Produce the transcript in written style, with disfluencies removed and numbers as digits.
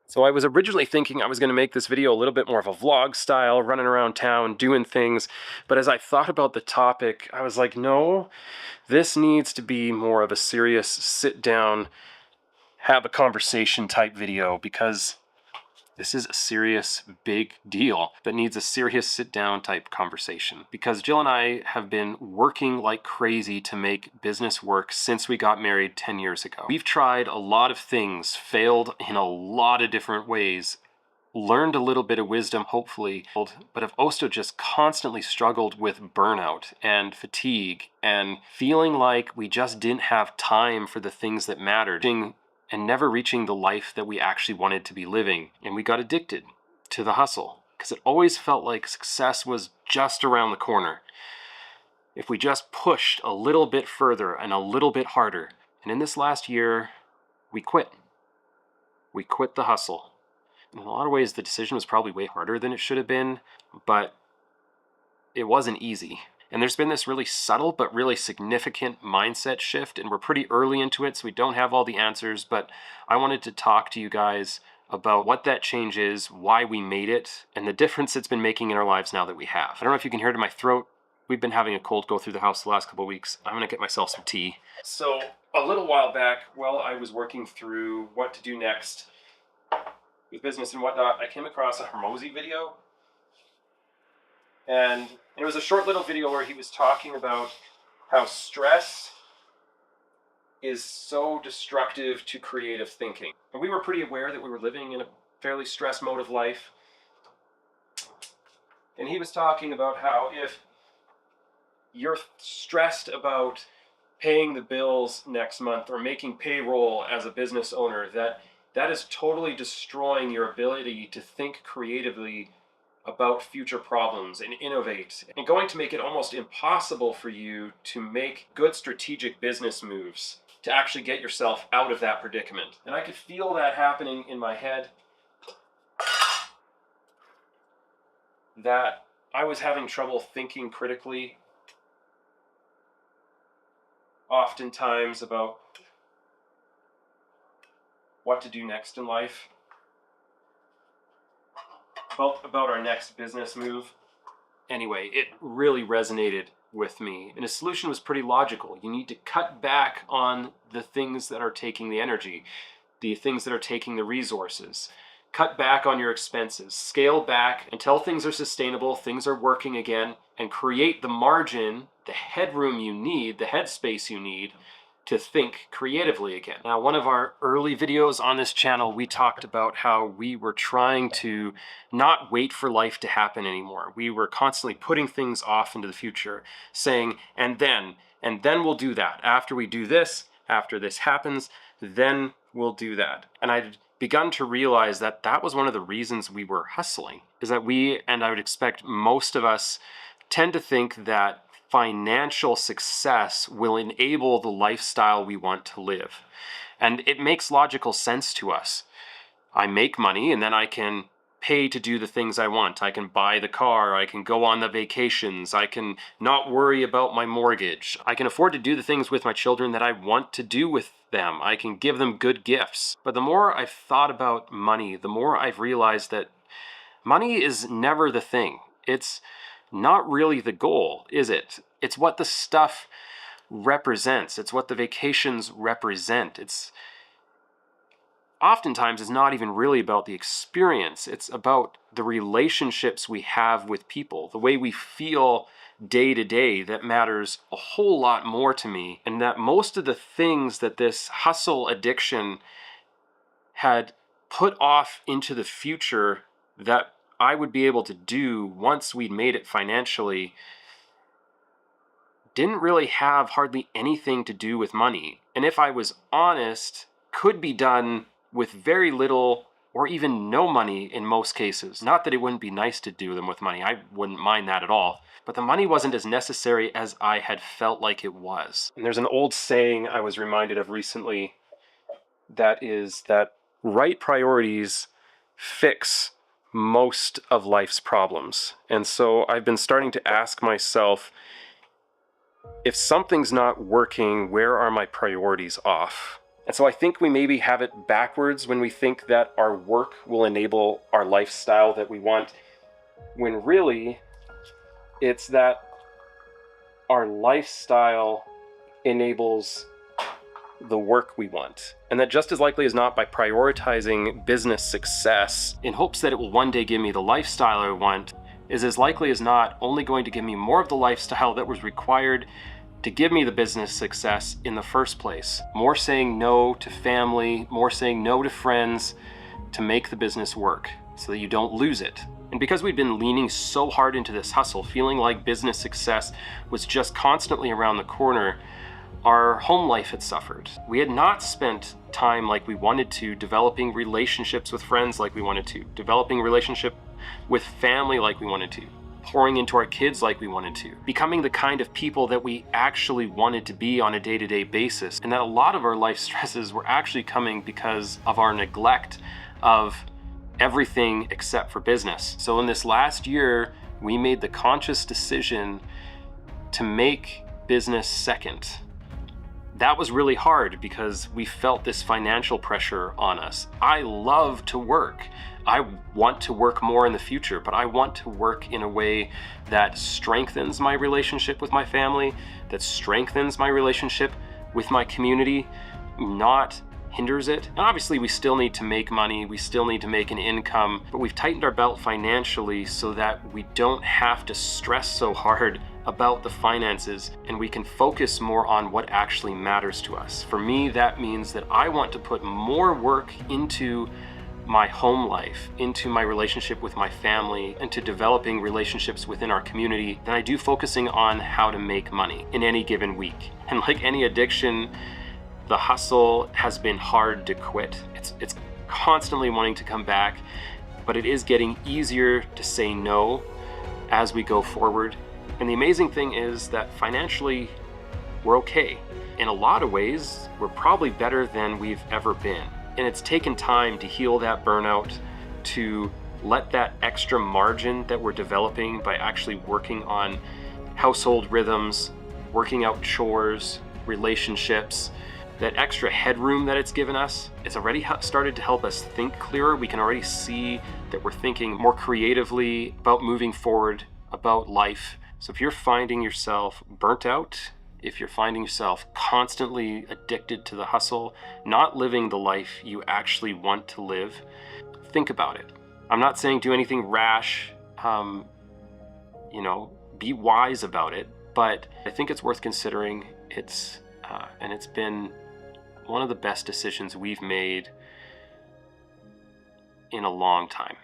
So I was originally thinking I was going to make this video a little bit more of a vlog style, running around town, doing things. But as I thought about the topic, I was like, no, this needs to be more of a serious sit down, have a conversation type video, because this is a serious, big deal that needs a serious sit-down type conversation. Because Jill and I have been working like crazy to make business work since we got married 10 years ago. We've tried a lot of things, failed in a lot of different ways, learned a little bit of wisdom, hopefully, but have also just constantly struggled with burnout and fatigue and feeling like we just didn't have time for the things that mattered, and never reaching the life that we actually wanted to be living. And we got addicted to the hustle because it always felt like success was just around the corner if we just pushed a little bit further and a little bit harder. And in this last year, we quit. We quit the hustle. In a lot of ways, the decision was probably way harder than it should have been, but it wasn't easy. And there's been this really subtle but really significant mindset shift, and we're pretty early into it, so we don't have all the answers, but I wanted to talk to you guys about what that change is, why we made it, and the difference it's been making in our lives now that we have. I don't know if you can hear it in my throat. We've been having a cold go through the house the last couple of weeks. I'm gonna get myself some tea. So a little while back, while I was working through what to do next with business and whatnot, I came across a Hormozy video. And it was a short little video where he was talking about how stress is so destructive to creative thinking. And we were pretty aware that we were living in a fairly stress mode of life. And he was talking about how if you're stressed about paying the bills next month or making payroll as a business owner, that is totally destroying your ability to think creatively about future problems and innovate, and going to make it almost impossible for you to make good strategic business moves to actually get yourself out of that predicament. And I could feel that happening in my head, that I was having trouble thinking critically oftentimes about what to do next in life, about our next business move. Anyway, it really resonated with me. And his solution was pretty logical. You need to cut back on the things that are taking the energy, the things that are taking the resources. Cut back on your expenses. Scale back until things are sustainable, things are working again, and create the margin, the headroom you need, the headspace you need to think creatively again. Now, one of our early videos on this channel, we talked about how we were trying to not wait for life to happen anymore. We were constantly putting things off into the future, saying, and then we'll do that. After we do this, after this happens, then we'll do that. And I'd begun to realize that that was one of the reasons we were hustling, is that we, and I would expect most of us, tend to think that financial success will enable the lifestyle we want to live. And it makes logical sense to us. I make money and then I can pay to do the things I want. I can buy the car, I can go on the vacations, I can not worry about my mortgage. I can afford to do the things with my children that I want to do with them. I can give them good gifts. But the more I've thought about money, the more I've realized that money is never the thing. It's not really the goal, is it? It's what the stuff represents. It's what the vacations represent. It's oftentimes it's not even really about the experience. It's about the relationships we have with people, the way we feel day to day, that matters a whole lot more to me. And that most of the things that this hustle addiction had put off into the future that I would be able to do once we'd made it financially didn't really have hardly anything to do with money. And if I was honest, could be done with very little or even no money in most cases. Not that it wouldn't be nice to do them with money. I wouldn't mind that at all. But the money wasn't as necessary as I had felt like it was. And there's an old saying I was reminded of recently that is that right priorities fix most of life's problems. And so I've been starting to ask myself, if something's not working, where are my priorities off? And so I think we maybe have it backwards when we think that our work will enable our lifestyle that we want, when really it's that our lifestyle enables the work we want. And that just as likely as not, by prioritizing business success in hopes that it will one day give me the lifestyle I want, is as likely as not only going to give me more of the lifestyle that was required to give me the business success in the first place. More saying no to family, more saying no to friends to make the business work so that you don't lose it. And because we'd been leaning so hard into this hustle, feeling like business success was just constantly around the corner, our home life had suffered. We had not spent time like we wanted to, developing relationships with friends like we wanted to, developing relationship with family like we wanted to, pouring into our kids like we wanted to, becoming the kind of people that we actually wanted to be on a day-to-day basis. And that a lot of our life stresses were actually coming because of our neglect of everything except for business. So in this last year, we made the conscious decision to make business second. That was really hard because we felt this financial pressure on us. I love to work. I want to work more in the future, but I want to work in a way that strengthens my relationship with my family, that strengthens my relationship with my community, not hinders it. And obviously we still need to make money, we still need to make an income, but we've tightened our belt financially so that we don't have to stress so hard about the finances, and we can focus more on what actually matters to us. For me, that means that I want to put more work into my home life, into my relationship with my family, and to developing relationships within our community than I do focusing on how to make money in any given week. And like any addiction, the hustle has been hard to quit. It's constantly wanting to come back, but it is getting easier to say no as we go forward. And the amazing thing is that financially, we're okay. In a lot of ways, we're probably better than we've ever been. And it's taken time to heal that burnout, to let that extra margin that we're developing by actually working on household rhythms, working out chores, relationships, that extra headroom that it's given us, it's already started to help us think clearer. We can already see that we're thinking more creatively about moving forward, about life. So if you're finding yourself burnt out, if you're finding yourself constantly addicted to the hustle, not living the life you actually want to live, think about it. I'm not saying do anything rash, be wise about it, but I think it's worth considering. And it's been one of the best decisions we've made in a long time.